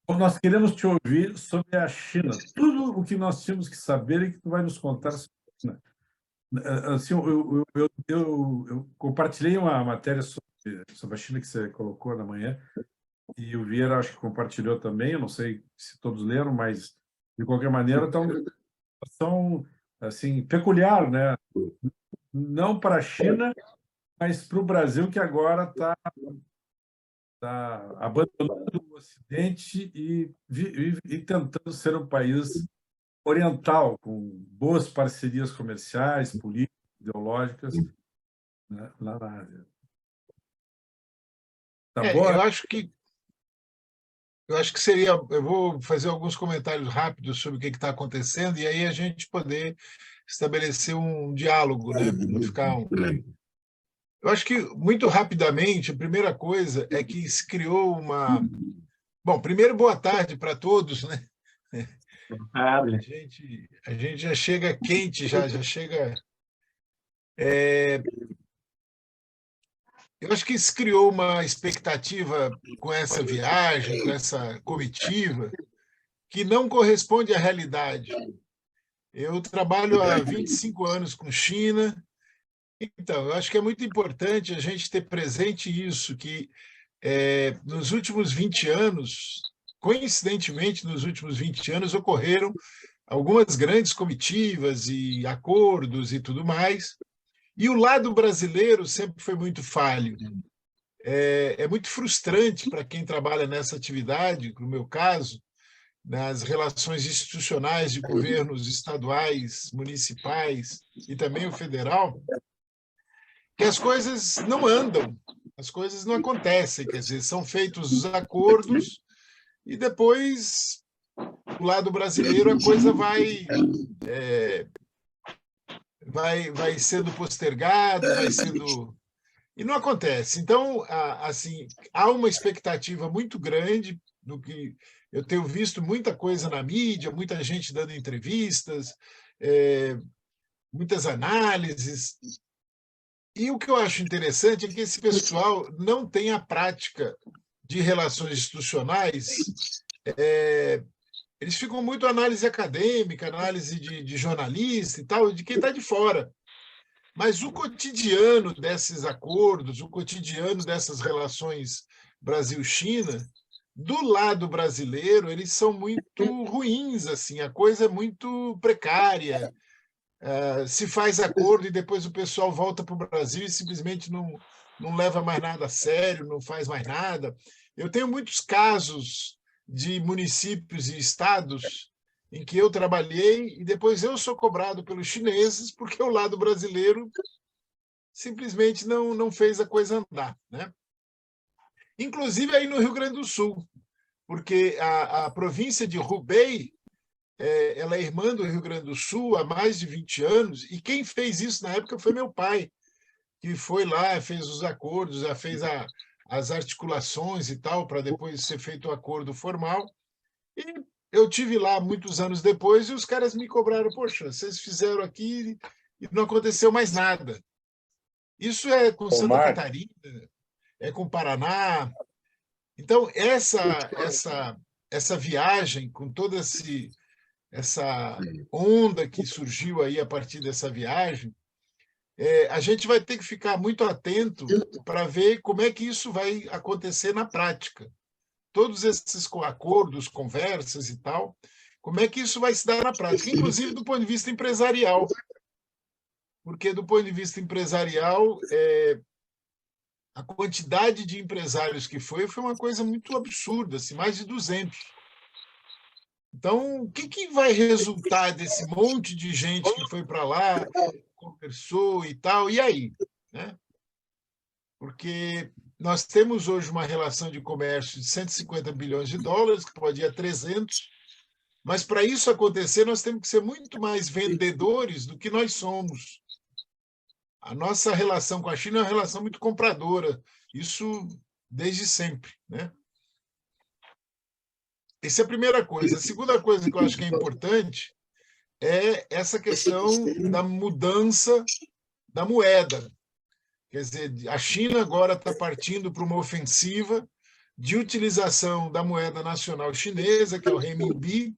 Bom, nós queremos te ouvir sobre a China. Tudo o que nós tínhamos que saber e que tu vai nos contar sobre a China. Assim, eu compartilhei uma matéria sobre a China que você colocou na manhã, e o Vieira acho que compartilhou também. Eu não sei se todos leram, mas, de qualquer maneira, está uma situação assim, peculiar, né? Não para a China, mas para o Brasil, que agora está abandonando o Ocidente e tentando ser um país oriental, com boas parcerias comerciais, políticas, ideológicas, né, lá na Ásia. Tá É, boa? eu acho que seria. Eu vou fazer alguns comentários rápidos sobre o que está acontecendo e aí a gente poder estabelecer um diálogo, né? Não ficar um... Eu acho que muito rapidamente a primeira coisa é que se criou uma. Bom, primeiro boa tarde para todos, né? A gente já chega quente, já chega. Eu acho que se criou uma expectativa com essa viagem, com essa comitiva, que não corresponde à realidade. Eu trabalho há 25 anos com China, então eu acho que é muito importante a gente ter presente isso, que nos últimos 20 anos, coincidentemente, nos últimos 20 anos, ocorreram algumas grandes comitivas e acordos e tudo mais, e o lado brasileiro sempre foi muito falho. É muito frustrante para quem trabalha nessa atividade, no meu caso, nas relações institucionais de governos estaduais, municipais e também o federal, que as coisas não andam, as coisas não acontecem, quer dizer, são feitos os acordos e depois, do lado brasileiro, a coisa vai sendo postergado, vai sendo... E não acontece. Então, assim, há uma expectativa muito grande do que eu tenho visto muita coisa na mídia, muita gente dando entrevistas, muitas análises. E o que eu acho interessante é que esse pessoal não tem a prática de relações institucionais. Eles ficam muito análise acadêmica, análise de jornalista e tal, de quem está de fora. Mas o cotidiano desses acordos, o cotidiano dessas relações Brasil-China, do lado brasileiro, eles são muito ruins, assim, a coisa é muito precária. Se faz acordo e depois o pessoal volta para o Brasil e simplesmente não leva mais nada a sério, não faz mais nada. Eu tenho muitos casos de municípios e estados em que eu trabalhei e depois eu sou cobrado pelos chineses porque o lado brasileiro simplesmente não fez a coisa andar, né? Inclusive aí no Rio Grande do Sul, porque a província de Hubei, ela é irmã do Rio Grande do Sul há mais de 20 anos, e quem fez isso na época foi meu pai, que foi lá, fez os acordos, já fez as articulações e tal, para depois ser feito o acordo formal. E eu tive lá muitos anos depois e os caras me cobraram, poxa, vocês fizeram aqui e não aconteceu mais nada. Isso é com Santa Omar, Catarina, é com Paraná. Então, essa viagem, com toda essa onda que surgiu aí a partir dessa viagem, a gente vai ter que ficar muito atento para ver como é que isso vai acontecer na prática. Todos esses acordos, conversas e tal, como é que isso vai se dar na prática, inclusive do ponto de vista empresarial. Porque, do ponto de vista empresarial, a quantidade de empresários que foi uma coisa muito absurda, assim, mais de 200. Então, o que vai resultar desse monte de gente que foi para lá, conversou e tal, e aí? Né? Porque nós temos hoje uma relação de comércio de 150 bilhões de dólares, que pode ir a 300, mas para isso acontecer, nós temos que ser muito mais vendedores do que nós somos. A nossa relação com a China é uma relação muito compradora, isso desde sempre, né? Essa é a primeira coisa. A segunda coisa que eu acho que é importante é essa questão da mudança da moeda. Quer dizer, a China agora está partindo para uma ofensiva de utilização da moeda nacional chinesa, que é o renminbi,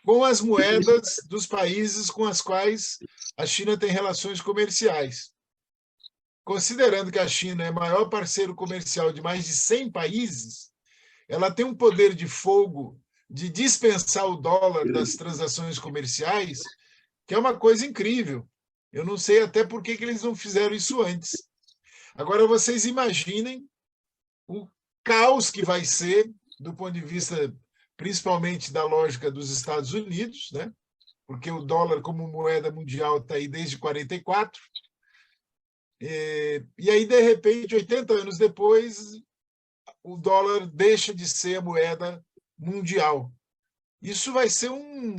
com as moedas dos países com as quais a China tem relações comerciais. Considerando que a China é o maior parceiro comercial de mais de 100 países, ela tem um poder de fogo de dispensar o dólar das transações comerciais, que é uma coisa incrível. Eu não sei até por que eles não fizeram isso antes. Agora, vocês imaginem o caos que vai ser, do ponto de vista, principalmente, da lógica dos Estados Unidos, né? Porque o dólar, como moeda mundial, está aí desde 44. E aí, de repente, 80 anos depois, o dólar deixa de ser a moeda mundial. Isso vai ser um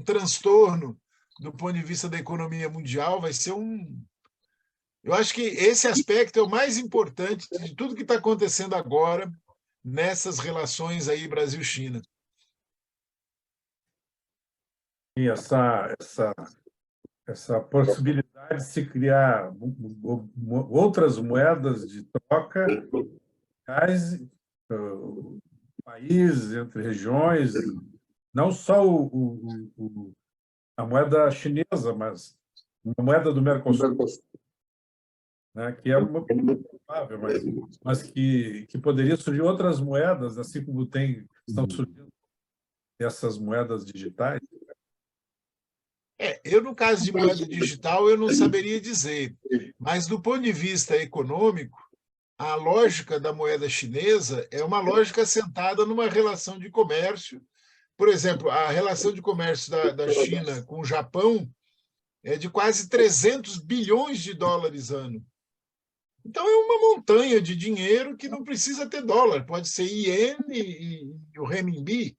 transtorno do ponto de vista da economia mundial, vai ser um... Eu acho que esse aspecto é o mais importante de tudo que está acontecendo agora nessas relações aí Brasil-China. E essa possibilidade de se criar outras moedas de troca, países, entre regiões, não só a moeda chinesa, mas uma moeda do Mercosul, né, que é uma provável, mas que poderia surgir outras moedas, assim como estão surgindo essas moedas digitais. Eu, no caso de moeda digital, eu não saberia dizer, mas do ponto de vista econômico, a lógica da moeda chinesa é uma lógica assentada numa relação de comércio. Por exemplo, a relação de comércio da China com o Japão é de quase 300 bilhões de dólares ano. Então, é uma montanha de dinheiro que não precisa ter dólar, pode ser iene e o renminbi.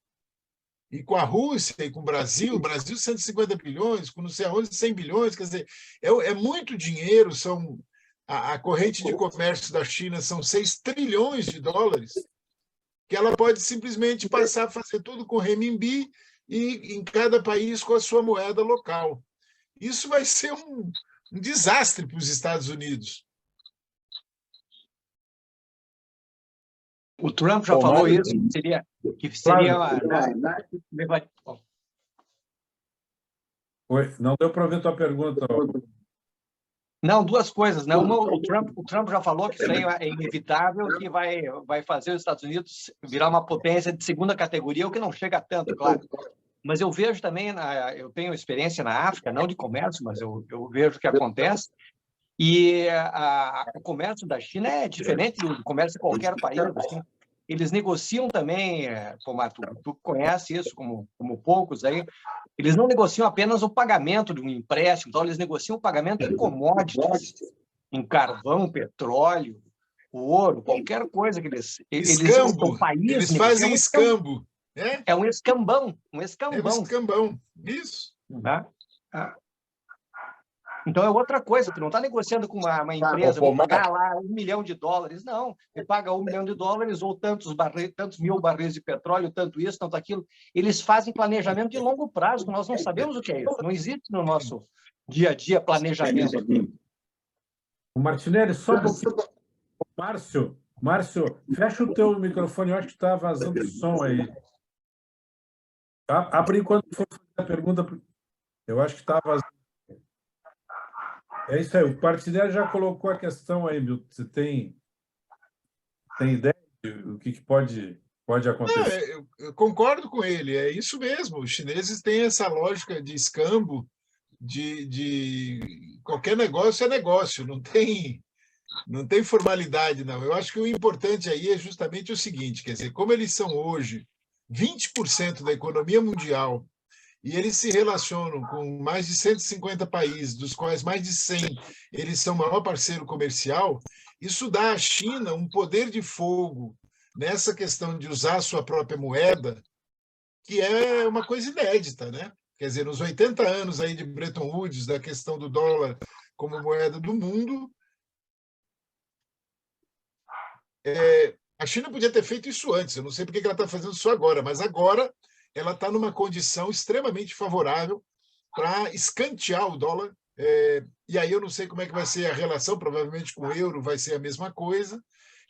E com a Rússia e com o Brasil 150 bilhões, com não sei aonde 100 bilhões, quer dizer, é muito dinheiro, a corrente de comércio da China são 6 trilhões de dólares, que ela pode simplesmente passar a fazer tudo com renminbi e em cada país com a sua moeda local. Isso vai ser um desastre para os Estados Unidos. O Trump já falou isso, que seria Oi, não deu para ouvir a tua pergunta. Não, duas coisas, né? Uma, o Trump já falou que isso aí é inevitável, que vai fazer os Estados Unidos virar uma potência de segunda categoria, o que não chega a tanto, claro. Mas eu vejo também, eu tenho experiência na África, não de comércio, mas eu vejo o que acontece. E o comércio da China é diferente do comércio de qualquer país. Assim. Eles negociam também, como tu conhece isso como poucos aí, eles não negociam apenas o pagamento de um empréstimo, então eles negociam o pagamento em commodities, em carvão, petróleo, ouro, qualquer coisa que Escambo. Eles fazem escambo. É um escambão, É um escambão, isso. Tá? Então, é outra coisa, tu não está negociando com uma empresa, vou pagar lá $1 milhão, não, ele paga $1 milhão ou tantos mil barris de petróleo, tanto isso, tanto aquilo. Eles fazem planejamento de longo prazo, nós não sabemos o que é isso, não existe no nosso dia a dia planejamento aqui. O Martinelli, só um pouquinho. Márcio, fecha o teu microfone, eu acho que está vazando o som aí. Abre quando for fazer a pergunta, eu acho que está vazando. É isso aí, o Martinelli já colocou a questão aí, Milton. Você tem ideia do que pode acontecer? Eu concordo com ele, é isso mesmo. Os chineses têm essa lógica de escambo, de qualquer negócio é negócio, não tem formalidade, não. Eu acho que o importante aí é justamente o seguinte, quer dizer, como eles são hoje 20% da economia mundial, e eles se relacionam com mais de 150 países, dos quais mais de 100 eles são o maior parceiro comercial, isso dá à China um poder de fogo nessa questão de usar a sua própria moeda, que é uma coisa inédita, né? Quer dizer, nos 80 anos aí de Bretton Woods, da questão do dólar como moeda do mundo, a China podia ter feito isso antes, eu não sei por que ela está fazendo isso agora, mas agora ela está numa condição extremamente favorável para escantear o dólar. E aí eu não sei como é que vai ser a relação, provavelmente com o euro vai ser a mesma coisa.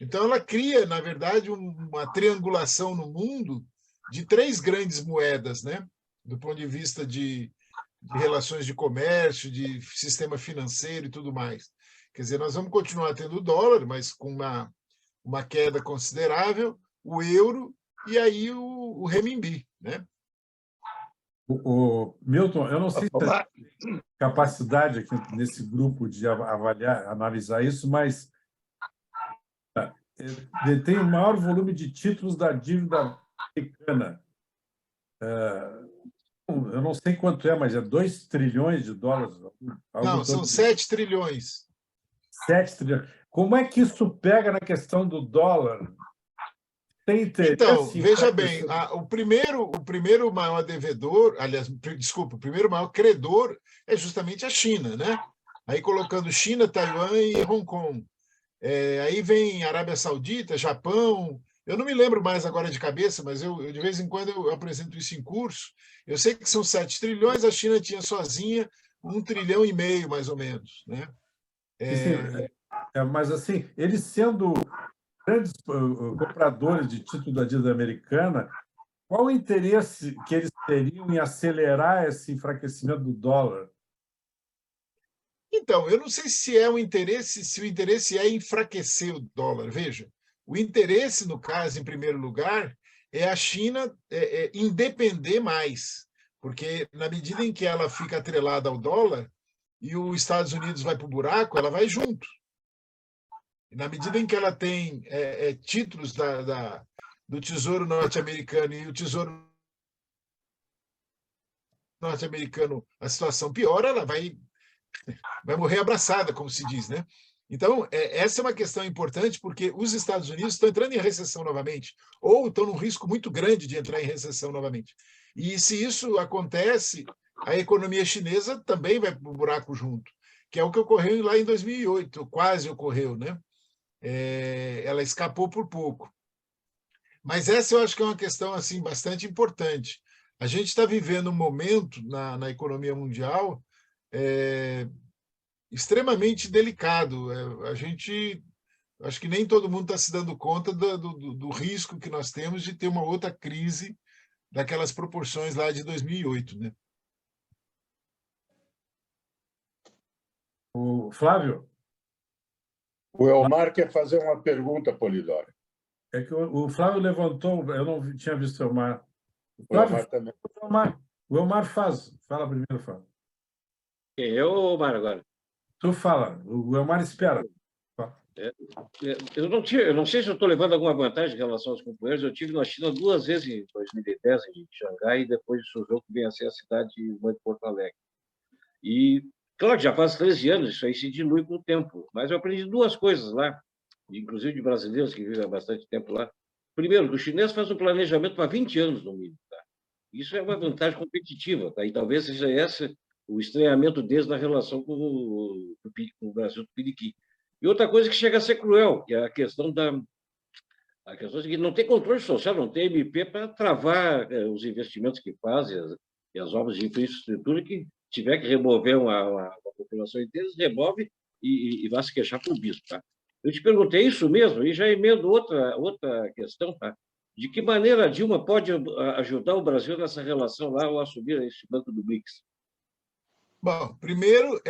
Então, ela cria, na verdade, uma triangulação no mundo de 3 grandes moedas, né? Do ponto de vista de relações de comércio, de sistema financeiro e tudo mais. Quer dizer, nós vamos continuar tendo o dólar, mas com uma queda considerável, o euro e aí o renminbi, né? Milton, eu não sei se tem capacidade aqui nesse grupo de avaliar, analisar isso, mas detém o maior volume de títulos da dívida americana. Eu não sei quanto é, mas é 2 trilhões de dólares. Não, são 7 trilhões. 7 trilhões. Como é que isso pega na questão do dólar? Tem interesse? Então, veja bem, o primeiro maior devedor, aliás, desculpa, o primeiro maior credor é justamente a China, né? Aí colocando China, Taiwan e Hong Kong. Aí vem Arábia Saudita, Japão. Eu não me lembro mais agora de cabeça, mas eu de vez em quando eu apresento isso em curso. Eu sei que são 7 trilhões, a China tinha sozinha 1,5 trilhão, mais ou menos, né? Mas, assim, eles sendo grandes compradores de título da dívida americana, qual o interesse que eles teriam em acelerar esse enfraquecimento do dólar? Então, eu não sei se o interesse é enfraquecer o dólar. Veja, o interesse, no caso, em primeiro lugar, é a China independer mais, porque na medida em que ela fica atrelada ao dólar e os Estados Unidos vai para o buraco, ela vai junto. E na medida em que ela tem títulos do Tesouro norte-americano e o Tesouro norte-americano, a situação piora, ela vai morrer abraçada, como se diz, né? Então, essa é uma questão importante, porque os Estados Unidos estão entrando em recessão novamente, ou estão num risco muito grande de entrar em recessão novamente. E se isso acontece, a economia chinesa também vai para o buraco junto, que é o que ocorreu lá em 2008, quase ocorreu, né? Ela escapou por pouco. Mas essa eu acho que é uma questão assim bastante importante. A gente está vivendo um momento na economia mundial extremamente delicado. Acho que nem todo mundo está se dando conta do risco que nós temos de ter uma outra crise daquelas proporções lá de 2008, né? O Flávio? O Elmar quer fazer uma pergunta, Polidoro. É que o Flávio levantou, eu não tinha visto o Elmar. O Elmar também. O Elmar faz. Fala primeiro, Flávio. Eu ou o Elmar agora? Tu fala. O Elmar espera. Eu não sei se eu estou levando alguma vantagem em relação aos companheiros. Eu estive na China 2 vezes em 2010, em Xangai, e depois de Suzhou, que vem a ser a cidade de Porto Alegre. E, claro, já faz 13 anos, isso aí se dilui com o tempo. Mas eu aprendi 2 coisas lá, inclusive de brasileiros que vivem há bastante tempo lá. Primeiro, o chinês faz um planejamento para 20 anos, no mínimo. Tá? Isso é uma vantagem competitiva, tá? E talvez seja esse o estranhamento deles na relação com o Brasil do Piriquim. E outra coisa que chega a ser cruel, que é a questão de que não tem controle social, não tem MP para travar os investimentos que fazem e as obras de infraestrutura, que tiver que remover uma população inteira, remove e vai se queixar por bispo. Tá? Eu te perguntei isso mesmo, e já emendo outra questão, tá? De que maneira a Dilma pode ajudar o Brasil nessa relação lá ao assumir esse banco do BRICS? Bom, primeiro,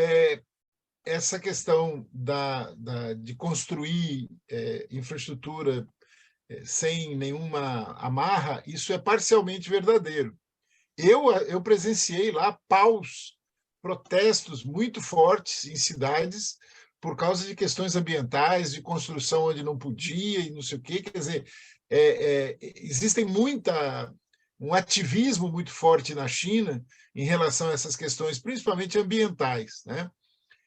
essa questão de construir infraestrutura sem nenhuma amarra, isso é parcialmente verdadeiro. Eu presenciei lá protestos muito fortes em cidades por causa de questões ambientais, de construção onde não podia e não sei o quê. Quer dizer, existem um ativismo muito forte na China em relação a essas questões, principalmente ambientais, né?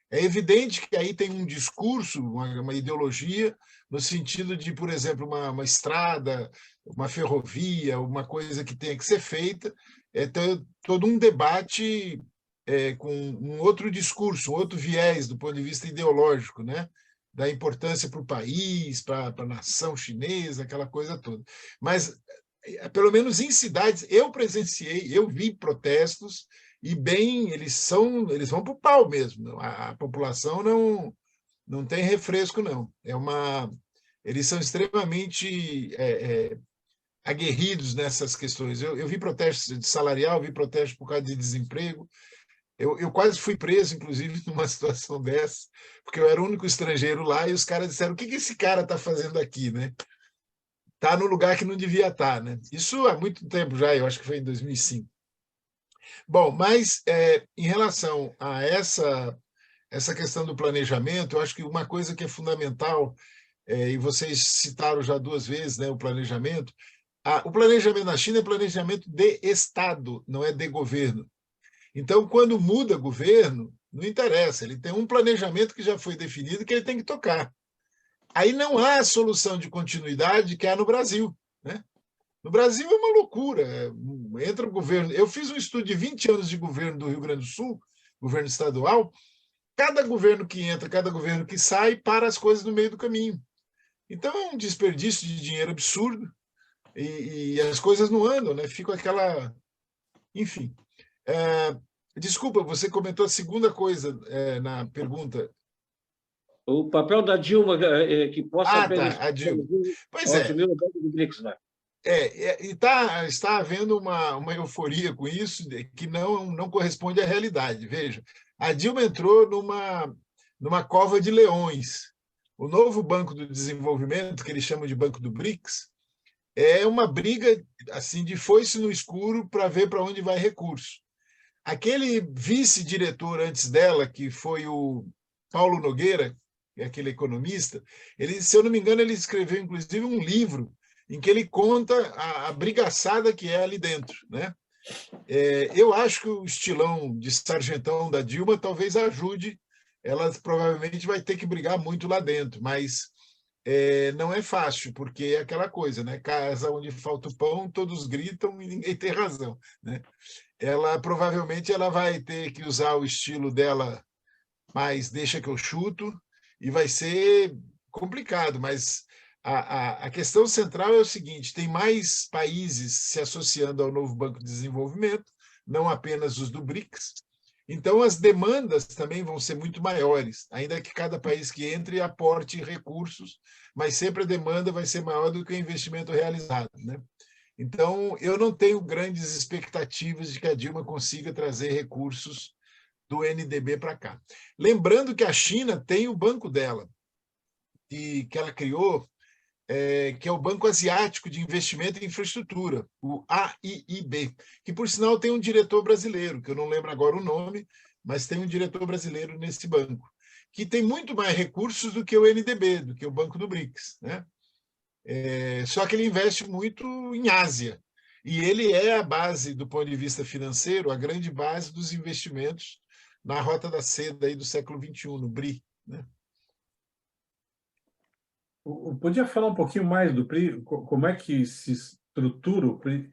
É evidente que aí tem um discurso, uma ideologia, no sentido de, por exemplo, uma estrada, uma ferrovia, uma coisa que tenha que ser feita, todo um debate com um outro discurso, um outro viés do ponto de vista ideológico, né? Da importância para o país, para a nação chinesa, aquela coisa toda. Mas, pelo menos em cidades, eu presenciei, eu vi protestos, e bem, eles vão para o pau mesmo. A população não tem refresco, não. eles são extremamente aguerridos nessas questões. Eu vi protestos de salarial, vi protestos por causa de desemprego. Eu quase fui preso, inclusive, numa situação dessa, porque eu era o único estrangeiro lá e os caras disseram: o que esse cara está fazendo aqui, né? Está no lugar que não devia estar, né? Isso há muito tempo já, eu acho que foi em 2005. Bom, mas em relação a essa questão do planejamento, eu acho que uma coisa que é fundamental, e vocês citaram já 2 vezes, né, o planejamento na China é planejamento de Estado, não é de governo. Então, quando muda governo, não interessa, ele tem um planejamento que já foi definido que ele tem que tocar. Aí não há solução de continuidade que há no Brasil, né? No Brasil é uma loucura. Entra o governo. Eu fiz um estudo de 20 anos de governo do Rio Grande do Sul, governo estadual. Cada governo que entra, cada governo que sai, para as coisas no meio do caminho. Então é um desperdício de dinheiro absurdo e as coisas não andam, né? Fica aquela. Enfim. Desculpa, você comentou a segunda coisa na pergunta. O papel da Dilma, que possa Tá, a Dilma. Pois assumir o Banco do BRICS, né? E está havendo uma euforia com isso que não corresponde à realidade. Veja, a Dilma entrou numa cova de leões. O novo Banco do Desenvolvimento, que eles chamam de Banco do BRICS, é uma briga assim de foice no escuro para ver para onde vai recurso. Aquele vice-diretor antes dela, que foi o Paulo Nogueira, aquele economista, se eu não me engano, ele escreveu inclusive um livro em que ele conta a brigaçada que é ali dentro, né? Eu acho que o estilão de sargentão da Dilma talvez ajude. Ela provavelmente vai ter que brigar muito lá dentro, mas não é fácil, porque é aquela coisa, né? Casa onde falta o pão, todos gritam e ninguém tem razão, né? Provavelmente ela vai ter que usar o estilo dela, mas deixa que eu chuto, e vai ser complicado, mas a questão central é o seguinte: tem mais países se associando ao novo Banco de Desenvolvimento, não apenas os do BRICS, então as demandas também vão ser muito maiores, ainda que cada país que entre aporte recursos, mas sempre a demanda vai ser maior do que o investimento realizado, né? Então, eu não tenho grandes expectativas de que a Dilma consiga trazer recursos do NDB para cá. Lembrando que a China tem o banco dela, que ela criou, que é o Banco Asiático de Investimento em Infraestrutura, o AIIB, que, por sinal, tem um diretor brasileiro, que eu não lembro agora o nome, mas tem um diretor brasileiro nesse banco, que tem muito mais recursos do que o NDB, do que o Banco do BRICS, né? Só que ele investe muito em Ásia, e ele é a base, do ponto de vista financeiro, a grande base dos investimentos na Rota da Seda aí do século XXI, no BRI, né? Podia falar um pouquinho mais do PRI? Como é que se estrutura o PRI?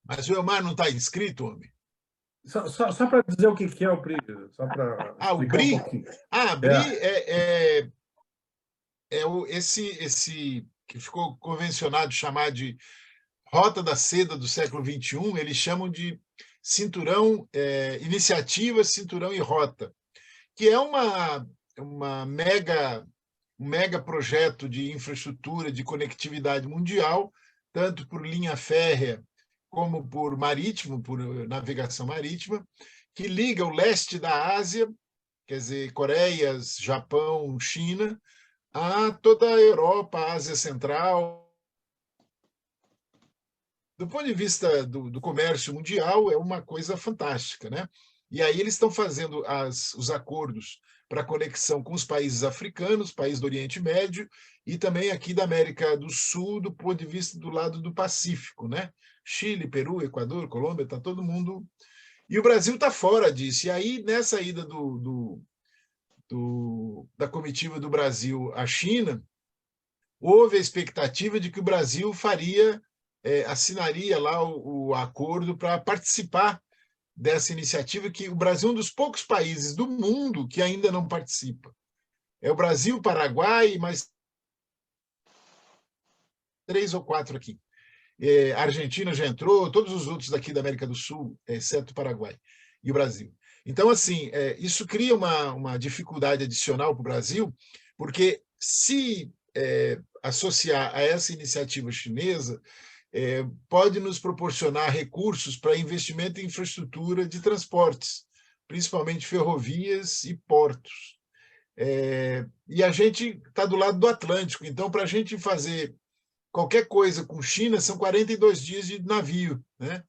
Mas o Elmar não está inscrito, homem? Só para dizer o que é o PRI, só para o explicar BRI? um pouquinho. BRI esse que ficou convencionado chamar de Rota da Seda do século XXI, eles chamam de cinturão, iniciativa, cinturão e rota, que é um mega projeto de infraestrutura, de conectividade mundial, tanto por linha férrea como por marítimo, por navegação marítima, que liga o leste da Ásia, quer dizer, Coreia, Japão, China, a toda a Europa, a Ásia Central. Do ponto de vista do comércio mundial, é uma coisa fantástica, né? E aí eles estão fazendo os acordos para conexão com os países africanos, países do Oriente Médio, e também aqui da América do Sul, do ponto de vista do lado do Pacífico, né? Chile, Peru, Equador, Colômbia, está todo mundo... E o Brasil está fora disso. E aí, nessa ida da comitiva do Brasil à China, houve a expectativa de que o Brasil assinaria lá o acordo para participar dessa iniciativa, que o Brasil é um dos poucos países do mundo que ainda não participa. É o Brasil, o Paraguai, mais 3 ou 4 aqui. A Argentina já entrou, todos os outros daqui da América do Sul, exceto o Paraguai e o Brasil. Então, assim, isso cria uma dificuldade adicional para o Brasil, porque se associar a essa iniciativa chinesa, pode nos proporcionar recursos para investimento em infraestrutura de transportes, principalmente ferrovias e portos. E a gente está do lado do Atlântico, então, para a gente fazer qualquer coisa com China, são 42 dias de navio, né?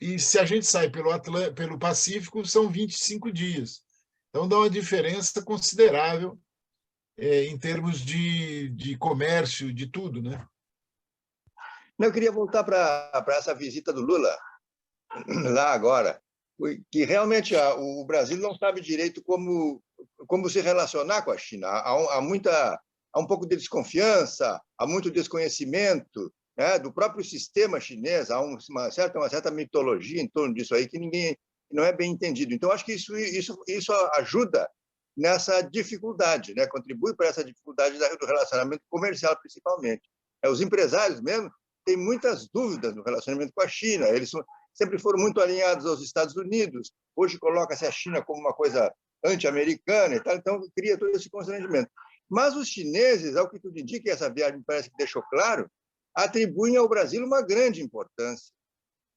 E se a gente sai pelo Pacífico, são 25 dias. Então, dá uma diferença considerável em termos de comércio, de tudo, né? Eu queria voltar para essa visita do Lula lá agora, que realmente o Brasil não sabe direito como se relacionar com a China. Há um pouco de desconfiança, há muito desconhecimento, né, do próprio sistema chinês, há uma certa mitologia em torno disso aí que ninguém não é bem entendido. Então, acho que isso ajuda nessa dificuldade, né? Contribui para essa dificuldade do relacionamento comercial, principalmente. Os empresários mesmo têm muitas dúvidas no relacionamento com a China. Eles sempre foram muito alinhados aos Estados Unidos. Hoje coloca-se a China como uma coisa anti-americana e tal, então cria todo esse constrangimento. Mas os chineses, ao que tudo indica, e essa viagem me parece que deixou claro, atribuem ao Brasil uma grande importância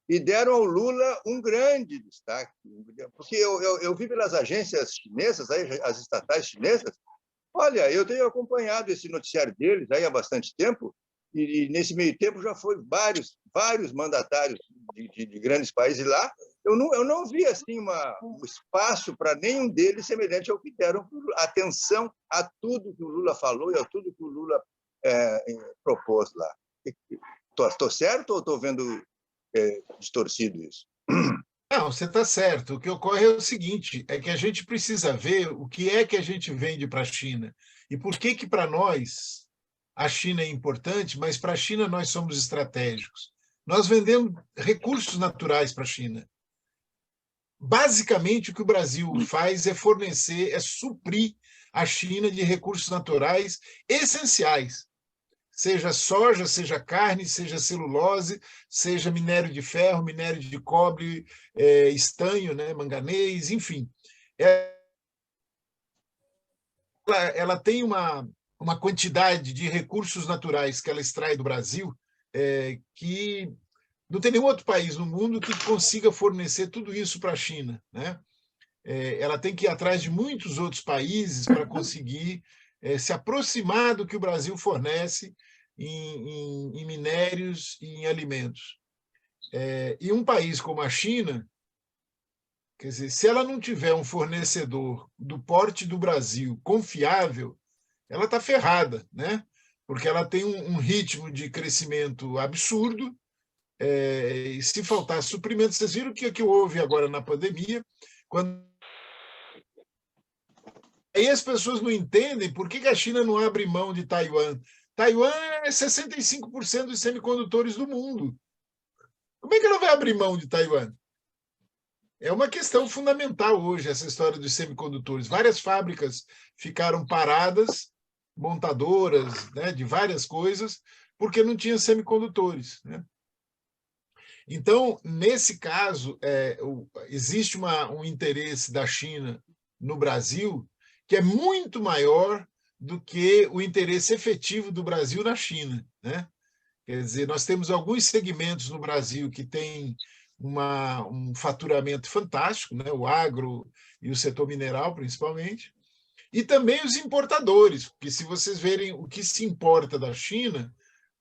e deram ao Lula um grande destaque. Porque eu vi pelas agências chinesas, as estatais chinesas, olha, eu tenho acompanhado esse noticiário deles aí há bastante tempo, e nesse meio tempo já foi vários mandatários de grandes países lá. Eu não vi assim um espaço para nenhum deles semelhante ao que deram atenção a tudo que o Lula falou e a tudo que o Lula propôs lá. Estou certo ou estou vendo distorcido isso? Não, você está certo. O que ocorre é o seguinte, é que a gente precisa ver o que é que a gente vende para a China e por que para nós a China é importante, mas para a China nós somos estratégicos. Nós vendemos recursos naturais para a China. Basicamente, o que o Brasil faz é fornecer, é suprir a China de recursos naturais essenciais. Seja soja, seja carne, seja celulose, seja minério de ferro, minério de cobre, estanho, né, manganês, enfim. Ela tem uma quantidade de recursos naturais que ela extrai do Brasil que não tem nenhum outro país no mundo que consiga fornecer tudo isso para a China, né? Ela tem que ir atrás de muitos outros países para conseguir se aproximar do que o Brasil fornece em minérios e em alimentos. E um país como a China, quer dizer, se ela não tiver um fornecedor do porte do Brasil confiável, ela está ferrada, né? Porque ela tem um ritmo de crescimento absurdo, e se faltar suprimento, vocês viram o que houve agora na pandemia, quando aí as pessoas não entendem por que a China não abre mão de Taiwan. Taiwan é 65% dos semicondutores do mundo. Como é que ela vai abrir mão de Taiwan? É uma questão fundamental hoje, essa história dos semicondutores. Várias fábricas ficaram paradas, montadoras, né, de várias coisas, porque não tinha semicondutores, né? Então, nesse caso, existe um interesse da China no Brasil que é muito maior do que o interesse efetivo do Brasil na China, né? Quer dizer, nós temos alguns segmentos no Brasil que têm um faturamento fantástico, né? O agro e o setor mineral, principalmente, e também os importadores, porque se vocês verem o que se importa da China,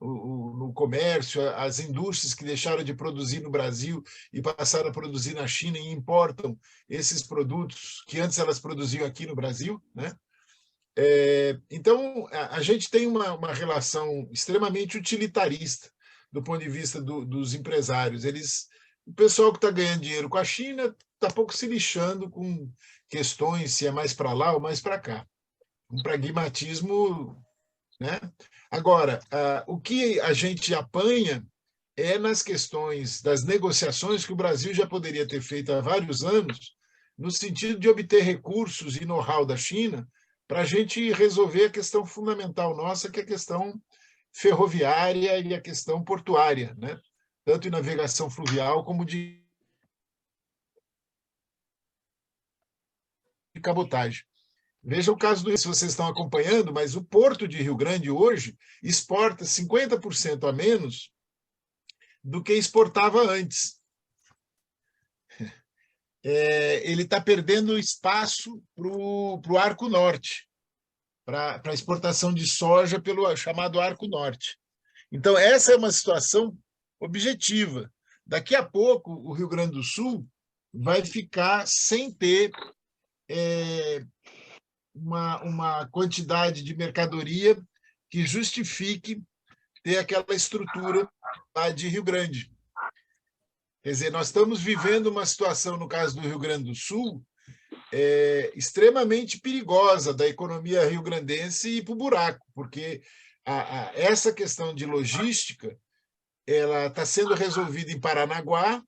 no comércio, as indústrias que deixaram de produzir no Brasil e passaram a produzir na China e importam esses produtos que antes elas produziam aqui no Brasil, né? Então, a gente tem uma relação extremamente utilitarista do ponto de vista dos empresários. O pessoal que está ganhando dinheiro com a China está pouco se lixando com questões se é mais para lá ou mais para cá. Um pragmatismo, né? Agora, o que a gente apanha é nas questões das negociações que o Brasil já poderia ter feito há vários anos, no sentido de obter recursos e know-how da China para a gente resolver a questão fundamental nossa, que é a questão ferroviária e a questão portuária, né? Tanto em navegação fluvial como de cabotagem. Veja o caso do, se vocês estão acompanhando, mas o Porto de Rio Grande hoje exporta 50% a menos do que exportava antes. Ele está perdendo espaço para o Arco Norte, para a exportação de soja pelo chamado Arco Norte. Então, essa é uma situação objetiva. Daqui a pouco, o Rio Grande do Sul vai ficar sem ter uma quantidade de mercadoria que justifique ter aquela estrutura lá de Rio Grande. Quer dizer, nós estamos vivendo uma situação, no caso do Rio Grande do Sul, extremamente perigosa da economia rio-grandense e para o buraco, porque essa questão de logística ela está sendo resolvida em Paranaguá,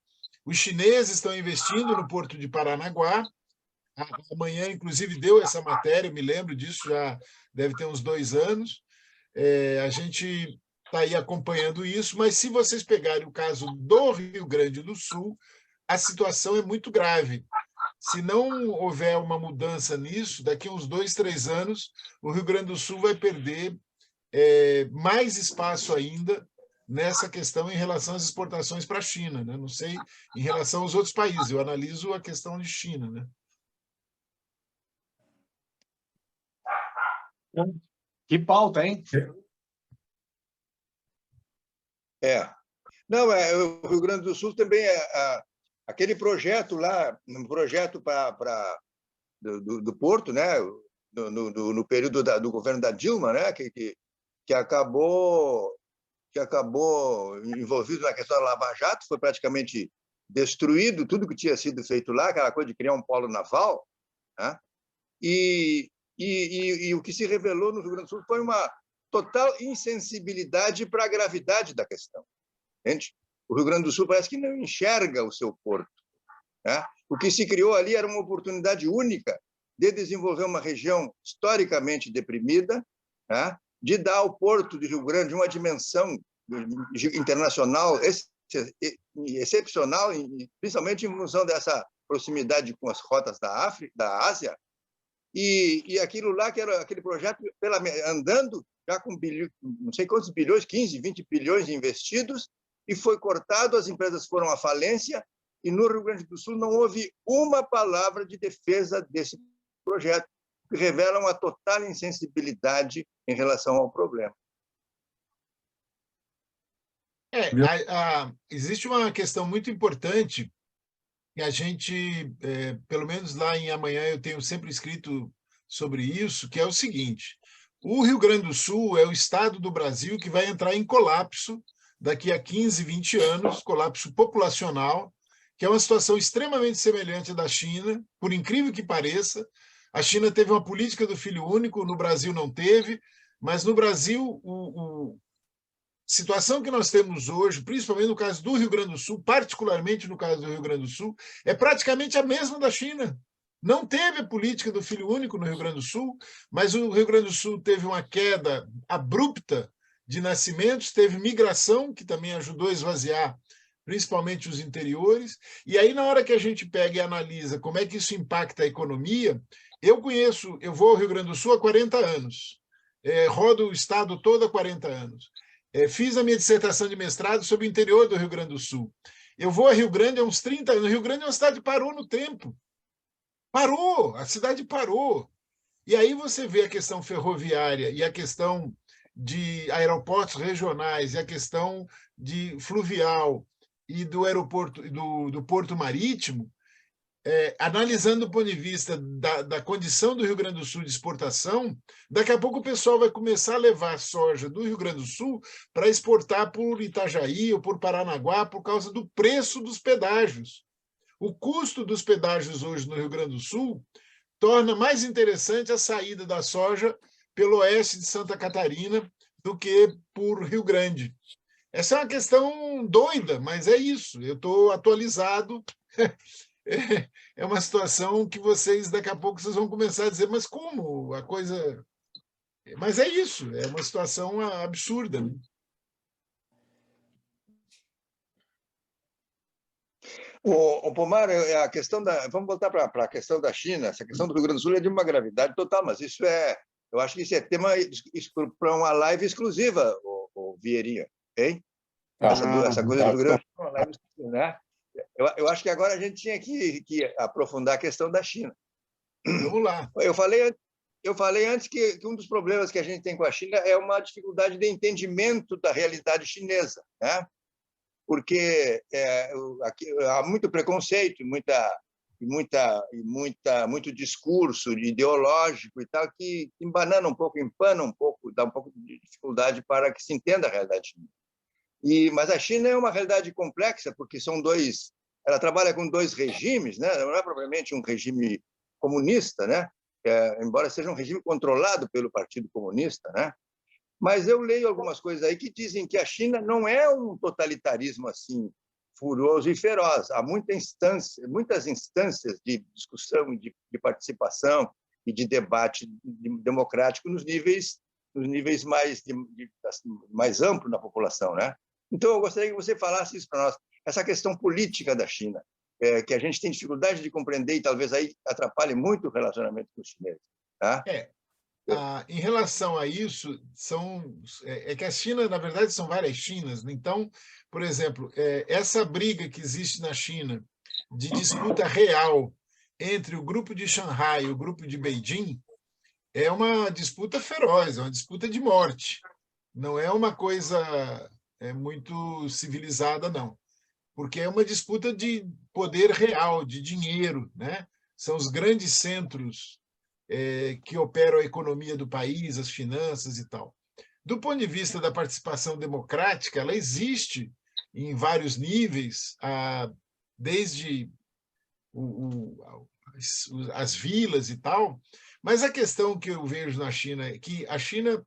os chineses estão investindo no Porto de Paranaguá, amanhã, inclusive, deu essa matéria, eu me lembro disso, já deve ter uns 2 anos, a gente está aí acompanhando isso, mas se vocês pegarem o caso do Rio Grande do Sul, a situação é muito grave. Se não houver uma mudança nisso, daqui a uns 2, 3 anos, o Rio Grande do Sul vai perder mais espaço ainda nessa questão em relação às exportações para a China, né? Não sei em relação aos outros países, eu analiso a questão de China, né? Que pauta, hein? Não, o Rio Grande do Sul também aquele projeto lá, um projeto do Porto, né? No período do governo da Dilma, né? Que acabou envolvido na questão da Lava Jato, foi praticamente destruído tudo que tinha sido feito lá, aquela coisa de criar um polo naval, né? E o que se revelou no Rio Grande do Sul foi uma total insensibilidade para a gravidade da questão. Entende? O Rio Grande do Sul parece que não enxerga o seu porto, né? O que se criou ali era uma oportunidade única de desenvolver uma região historicamente deprimida, né? De dar ao Porto de Rio Grande uma dimensão internacional excepcional, principalmente em função dessa proximidade com as rotas da Ásia, e aquilo lá, que era aquele projeto andando, já com não sei quantos bilhões, 15, 20 bilhões investidos, e foi cortado, as empresas foram à falência, e no Rio Grande do Sul não houve uma palavra de defesa desse projeto, que revela uma total insensibilidade em relação ao problema. Existe uma questão muito importante que a gente, pelo menos lá em Amanhã, eu tenho sempre escrito sobre isso, que é o seguinte: o Rio Grande do Sul é o estado do Brasil que vai entrar em colapso daqui a 15, 20 anos, colapso populacional, que é uma situação extremamente semelhante à da China, por incrível que pareça. A China teve uma política do filho único, no Brasil não teve, mas no Brasil, a situação que nós temos hoje, principalmente no caso do Rio Grande do Sul, particularmente no caso do Rio Grande do Sul, é praticamente a mesma da China. Não teve a política do filho único no Rio Grande do Sul, mas o Rio Grande do Sul teve uma queda abrupta de nascimentos, teve migração, que também ajudou a esvaziar principalmente os interiores, e aí na hora que a gente pega e analisa como é que isso impacta a economia, eu vou ao Rio Grande do Sul há 40 anos, rodo o estado todo há 40 anos, fiz a minha dissertação de mestrado sobre o interior do Rio Grande do Sul, eu vou a Rio Grande há uns 30 anos, o Rio Grande é uma cidade que parou no tempo, a cidade parou, e aí você vê a questão ferroviária e a questão de aeroportos regionais e a questão de fluvial e do aeroporto do porto marítimo, analisando do ponto de vista da condição do Rio Grande do Sul de exportação, daqui a pouco o pessoal vai começar a levar soja do Rio Grande do Sul para exportar por Itajaí ou por Paranaguá por causa do preço dos pedágios. O custo dos pedágios hoje no Rio Grande do Sul torna mais interessante a saída da soja pelo oeste de Santa Catarina do que por Rio Grande. Essa é uma questão doida, mas é isso. Eu estou atualizado. É uma situação que daqui a pouco, vocês vão começar a dizer, mas como a coisa... Mas é isso, é uma situação absurda, né? O Pomar, a questão vamos voltar para a questão da China. Essa questão do Rio Grande do Sul é de uma gravidade total, mas eu acho que isso é tema para uma live exclusiva, o Vieirinha, hein? Essa coisa do Rio Grande do Sul, uma live exclusiva, né? Eu acho que agora a gente tinha que aprofundar a questão da China. Vamos lá. Eu falei antes que um dos problemas que a gente tem com a China é uma dificuldade de entendimento da realidade chinesa, né? Porque há muito preconceito, muito discurso ideológico e tal que embanana um pouco, empana um pouco, dá um pouco de dificuldade para que se entenda a realidade chinesa. Mas a China é uma realidade complexa, porque ela trabalha com dois regimes, né? Não é propriamente um regime comunista, né? Embora seja um regime controlado pelo Partido Comunista, né? Mas eu leio algumas coisas aí que dizem que a China não é um totalitarismo assim furioso e feroz. Há muitas instâncias de discussão, de participação e de debate democrático nos níveis mais amplos na população, né? Então, eu gostaria que você falasse isso para nós, essa questão política da China, que a gente tem dificuldade de compreender e talvez aí atrapalhe muito o relacionamento com os chineses. Tá? Em relação a isso, que a China, na verdade, são várias Chinas. Então, por exemplo, essa briga que existe na China de disputa real entre o grupo de Xangai e o grupo de Beijing é uma disputa feroz, é uma disputa de morte. Não é uma coisa muito civilizada, não. Porque é uma disputa de poder real, de dinheiro, né? São os grandes centros que operam a economia do país, as finanças e tal. Do ponto de vista da participação democrática, ela existe em vários níveis, desde as vilas e tal, mas a questão que eu vejo na China é que a China...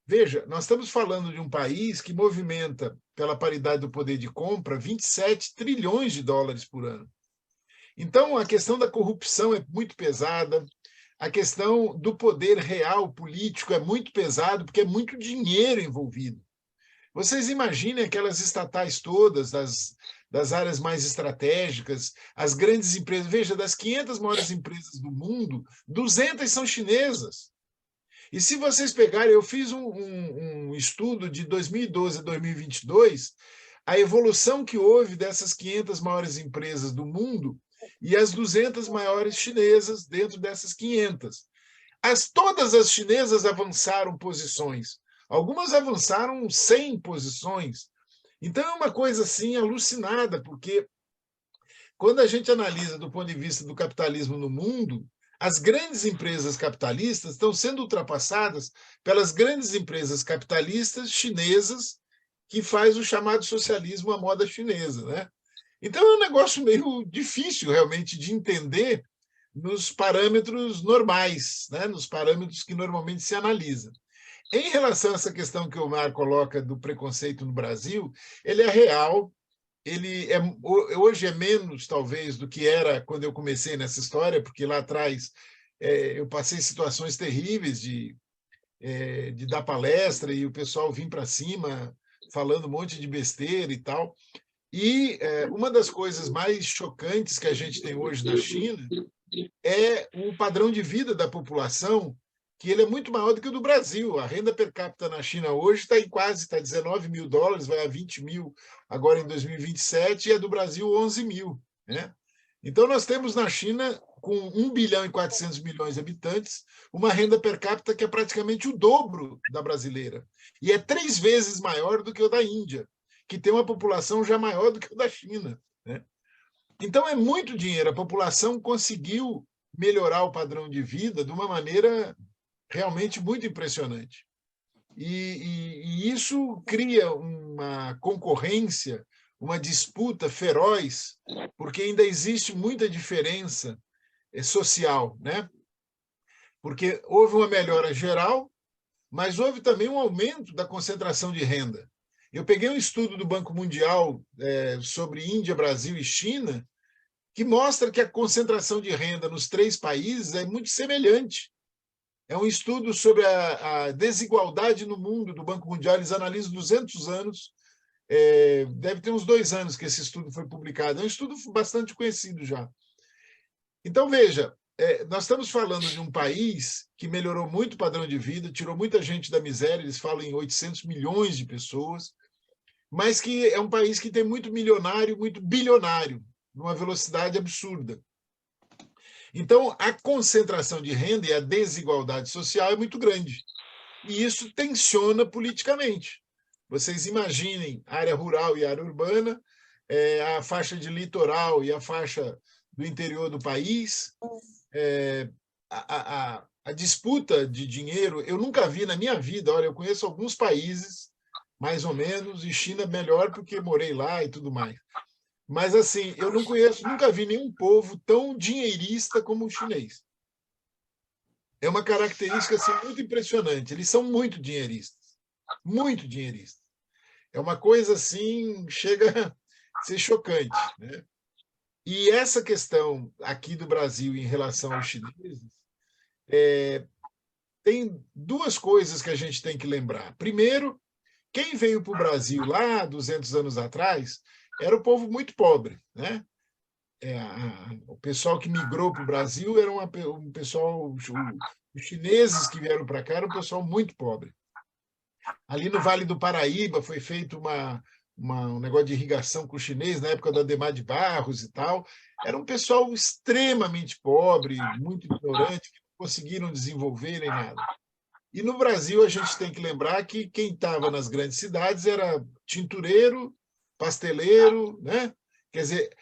Veja, nós estamos falando de um país que movimenta, pela paridade do poder de compra, 27 trilhões de dólares por ano. Então, a questão da corrupção é muito pesada, a questão do poder real político é muito pesado, porque é muito dinheiro envolvido. Vocês imaginem aquelas estatais todas, das áreas mais estratégicas, as grandes empresas. Veja, das 500 maiores empresas do mundo, 200 são chinesas. E se vocês pegarem, eu fiz um estudo de 2012 a 2022, a evolução que houve dessas 500 maiores empresas do mundo e as 200 maiores chinesas dentro dessas 500. Todas as chinesas avançaram posições. Algumas avançaram 100 posições. Então, é uma coisa assim alucinada, porque quando a gente analisa do ponto de vista do capitalismo no mundo, as grandes empresas capitalistas estão sendo ultrapassadas pelas grandes empresas capitalistas chinesas que faz o chamado socialismo à moda chinesa, né? Então, é um negócio meio difícil, realmente, de entender nos parâmetros normais, né? Nos parâmetros que normalmente se analisa. Em relação a essa questão que o Omar coloca do preconceito no Brasil, ele é real, hoje é menos, talvez, do que era quando eu comecei nessa história, porque lá atrás eu passei situações terríveis de dar palestra e o pessoal vir para cima falando um monte de besteira e tal. E uma das coisas mais chocantes que a gente tem hoje na China é o padrão de vida da população, que ele é muito maior do que o do Brasil. A renda per capita na China hoje está em quase 19 mil dólares, vai a 20 mil agora em 2027, e a do Brasil 11 mil. Né? Então, nós temos na China, com 1 bilhão e 400 milhões de habitantes, uma renda per capita que é praticamente o dobro da brasileira. E é 3 vezes maior do que o da Índia, que tem uma população já maior do que o da China. Né? Então, é muito dinheiro. A população conseguiu melhorar o padrão de vida de uma maneira realmente muito impressionante. E isso cria uma concorrência, uma disputa feroz, porque ainda existe muita diferença social, né? Porque houve uma melhora geral, mas houve também um aumento da concentração de renda. Eu peguei um estudo do Banco Mundial sobre Índia, Brasil e China, que mostra que a concentração de renda nos 3 países é muito semelhante. É um estudo sobre a desigualdade no mundo do Banco Mundial. Eles analisam 200 anos Deve ter uns 2 anos que esse estudo foi publicado. É um estudo bastante conhecido já. Então, veja, nós estamos falando de um país que melhorou muito o padrão de vida, tirou muita gente da miséria, eles falam em 800 milhões de pessoas, mas que é um país que tem muito milionário, muito bilionário, numa velocidade absurda. Então, a concentração de renda e a desigualdade social é muito grande. E isso tensiona politicamente. Vocês imaginem área rural e área urbana, a faixa de litoral e a faixa do interior do país, a disputa de dinheiro, eu nunca vi na minha vida, olha, eu conheço alguns países, mais ou menos, e China melhor porque morei lá e tudo mais. Mas, assim, eu não conheço, nunca vi nenhum povo tão dinheirista como o chinês. É uma característica assim, muito impressionante. Eles são muito dinheiristas. Muito dinheiristas. É uma coisa assim, chega a ser chocante, né? E essa questão aqui do Brasil em relação aos chineses, tem 2 coisas que a gente tem que lembrar. Primeiro, quem veio para o Brasil lá 200 anos atrás era o povo muito pobre, né? O pessoal que migrou para o Brasil era um pessoal, os chineses que vieram para cá era um pessoal muito pobre. Ali no Vale do Paraíba foi feito um negócio de irrigação com o chinês na época do Adhemar de Barros e tal. Era um pessoal extremamente pobre, muito ignorante, que não conseguiram desenvolver nem nada. E no Brasil a gente tem que lembrar que quem estava nas grandes cidades era tintureiro, pasteleiro, né? Quer dizer,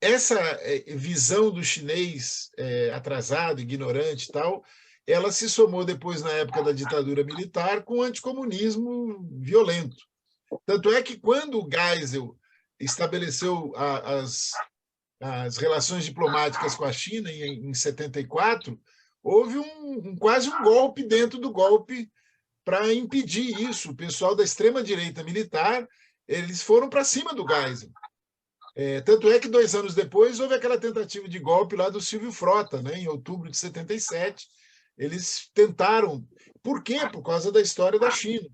essa visão do chinês atrasado, ignorante e tal, ela se somou depois, na época da ditadura militar, com o anticomunismo violento. Tanto é que, quando o Geisel estabeleceu as relações diplomáticas com a China, em 74, houve quase um golpe dentro do golpe para impedir isso. O pessoal da extrema-direita militar, eles foram para cima do Geisel. Tanto é que 2 anos depois houve aquela tentativa de golpe lá do Silvio Frota, né, em outubro de 77. Eles tentaram. Por quê? Por causa da história da China.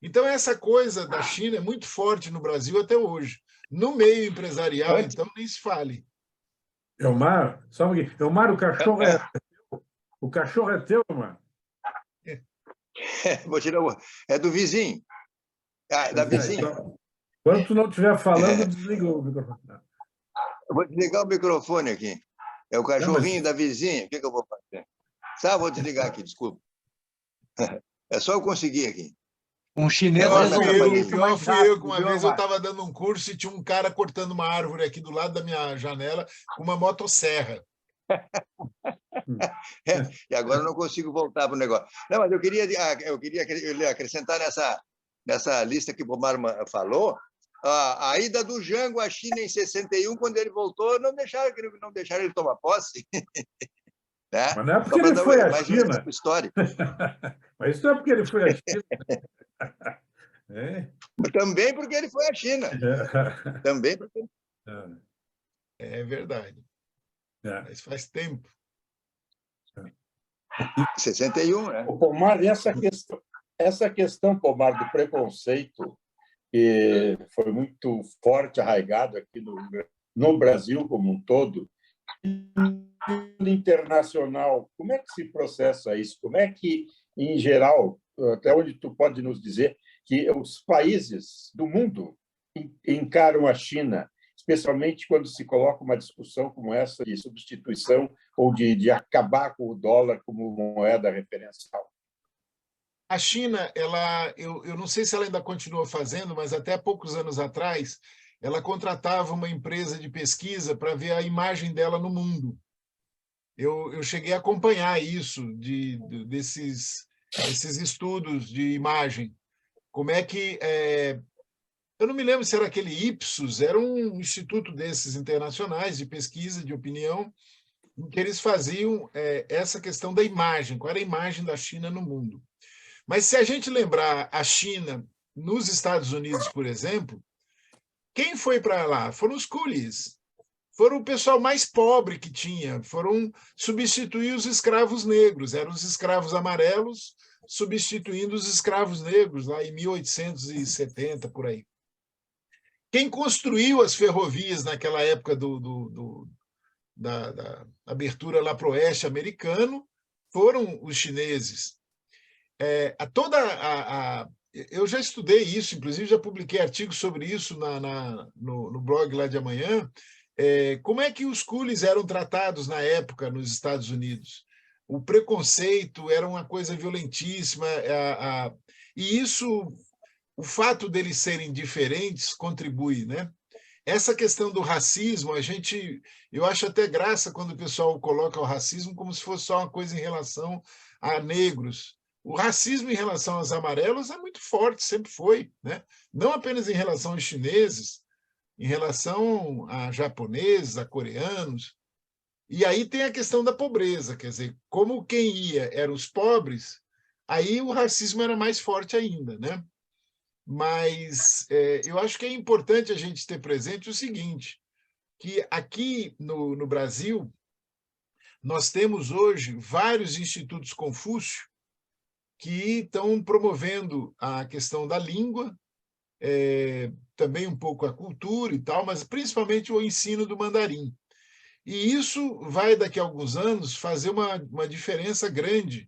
Então, essa coisa da China é muito forte no Brasil até hoje. No meio empresarial, então, nem se fale. Elmar, só um pouquinho. Elmar, o cachorro é teu, Elmar? Vou tirar é do vizinho. Da vizinha. Então, quando tu não estiver falando, desliga o microfone. Eu vou desligar o microfone aqui. É o cachorrinho da vizinha. O que eu vou fazer? Vou desligar aqui, desculpa. É só eu conseguir aqui. Um chinês Pior fui eu, que uma vez eu estava dando um curso e tinha um cara cortando uma árvore aqui do lado da minha janela com uma motosserra. E agora eu não consigo voltar para o negócio. Não, mas eu queria acrescentar nessa lista que o Bomar falou, a ida do Jango à China em 61, quando ele voltou, não deixaram ele tomar posse. Né? Mas não é porque ele foi à China. História. Mas isso não é porque ele foi à China. Também porque ele foi à China. Também porque... É verdade. Mas faz tempo. 61, né? Pomar, essa questão, Pomar, do preconceito, que foi muito forte, arraigado aqui no Brasil como um todo, internacional, como é que se processa isso? Como é que, em geral, até onde tu pode nos dizer que os países do mundo encaram a China, especialmente quando se coloca uma discussão como essa de substituição ou de acabar com o dólar como moeda referencial? A China, eu não sei se ela ainda continua fazendo, mas até poucos anos atrás, ela contratava uma empresa de pesquisa para ver a imagem dela no mundo. Eu cheguei a acompanhar isso, desses estudos de imagem. Como é que... eu não me lembro se era aquele Ipsos, era um instituto desses internacionais de pesquisa, de opinião, em que eles faziam essa questão da imagem, qual era a imagem da China no mundo. Mas se a gente lembrar a China nos Estados Unidos, por exemplo, quem foi para lá? Foram os coolies. Foram o pessoal mais pobre que tinha, foram substituir os escravos negros, eram os escravos amarelos substituindo os escravos negros, lá em 1870, por aí. Quem construiu as ferrovias naquela época da abertura lá para o oeste americano foram os chineses. Eu já estudei isso, inclusive já publiquei artigos sobre isso no blog lá de amanhã. Como é que os coolies eram tratados na época nos Estados Unidos? O preconceito era uma coisa violentíssima, e isso, o fato deles serem diferentes contribui, né? Essa questão do racismo, eu acho até graça quando o pessoal coloca o racismo como se fosse só uma coisa em relação a negros. O racismo em relação aos amarelos é muito forte, sempre foi, né? Não apenas em relação aos chineses, em relação a japoneses, a coreanos. E aí tem a questão da pobreza, quer dizer, como quem ia eram os pobres, aí o racismo era mais forte ainda, né? Mas eu acho que é importante a gente ter presente o seguinte, que aqui no Brasil, nós temos hoje vários institutos Confúcio que estão promovendo a questão da língua, também um pouco a cultura e tal, mas principalmente o ensino do mandarim. E isso vai, daqui a alguns anos, fazer uma diferença grande,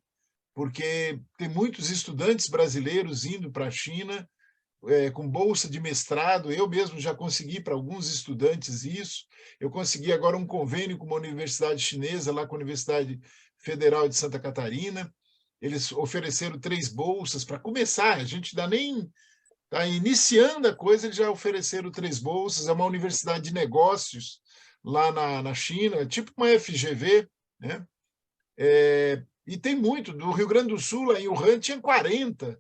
porque tem muitos estudantes brasileiros indo para a China com bolsa de mestrado. Eu mesmo já consegui para alguns estudantes isso. Eu consegui agora um convênio com uma universidade chinesa, lá com a Universidade Federal de Santa Catarina. Eles ofereceram 3 bolsas para começar. A gente ainda nem está iniciando a coisa, eles já ofereceram 3 bolsas. É uma universidade de negócios lá na China, tipo uma FGV, né? E tem muito. Do Rio Grande do Sul, lá em Wuhan, tinha 40.